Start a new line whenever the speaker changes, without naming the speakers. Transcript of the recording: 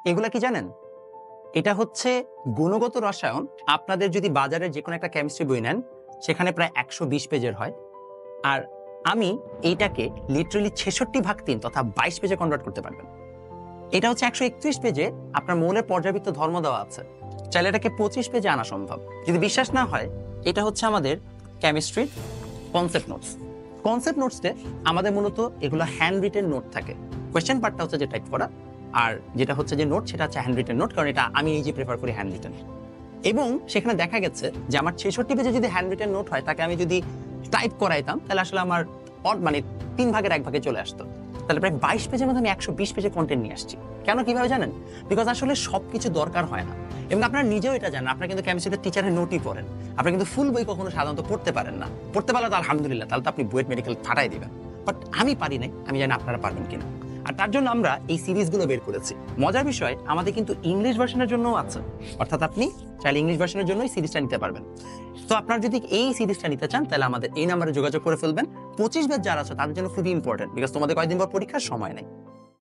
এগুলা কি জানেন? এটা হচ্ছে গুণগত রসায়ন। আপনাদের যদি বাজারের যে কোনো একটা কেমিস্ট্রি বই নেন, সেখানে প্রায় 120 পেজের হয়। আর আমি এইটাকে লিটারালি 66 ভাগ 3 তথা 22 পেজে কনভার্ট করতে পারবেন। এটা হচ্ছে 131 পেজে আপনার মৌলের পর্যাবৃত্ত ধর্ম দেওয়া আছে। চাইলে এটাকে 25 পেজে আনা সম্ভব। যদি বিশ্বাস না হয়, এটা হচ্ছে আমাদের কেমিস্ট্রির কনসেপ্ট নোটস। কনসেপ্ট নোটসে আমাদের মূলত এগুলো হ্যান্ড রিটেন নোট থাকে। কোয়েশ্চেন পার্টটা হচ্ছে যে টাইপ করা, আর যেটা হচ্ছে যে নোট সেটা হচ্ছে হ্যান্ড রিটেন নোট, কারণ এটা আমি নিজে প্রেফার করি হ্যান্ড রিটেন। এবং সেখানে দেখা গেছে যে আমার 66 পেজে যদি হ্যান্ড রিটেন নোট হয়, তাকে আমি যদি টাইপ করাইতাম তাহলে আসলে আমার মানে 3 ভাগের 1 ভাগে চলে আসতো। তাহলে প্রায় 22 পেজের মধ্যে আমি 120 পেজে কন্টেন্ট নিয়ে আসছি। কেন, কিভাবে জানেন? বিকজ আসলে সবকিছু দরকার হয় না, এবং আপনারা নিজেও এটা জানেন। আপনারা কিন্তু কেমিস্ট্রিতে টিচারের নোটই পড়েন, আপনারা কিন্তু ফুল বই কখনো সাধারণত পড়তে পারেন না। পড়তে পারলে তো আলহামদুলিল্লাহ, তাহলে তো আপনি বুয়েট মেডিকেল ফাটাই দিবেন। বাট আমি পারি নাই, আমি জানি আপনারা পারবেন কিনা। আর তার জন্য আমরা এই সিরিজগুলো বের করেছি। মজার বিষয়, আমাদের কিন্তু ইংলিশ ভার্সনের জন্যও আছে, অর্থাৎ আপনি চাইলে ইংলিশ ভার্সনের জন্য এই সিরিজটা নিতে পারবেন। তো আপনারা যদি এই সিরিজটা নিতে চান, তাহলে আমাদের এই নাম্বারে যোগাযোগ করে ফেলবেন। 25 ব্যাচ যারা আছে তাদের জন্য খুবই ইম্পর্টেন্ট, বিকজ তোমাদের কয়েকদিন পর পরীক্ষার সময় নেই।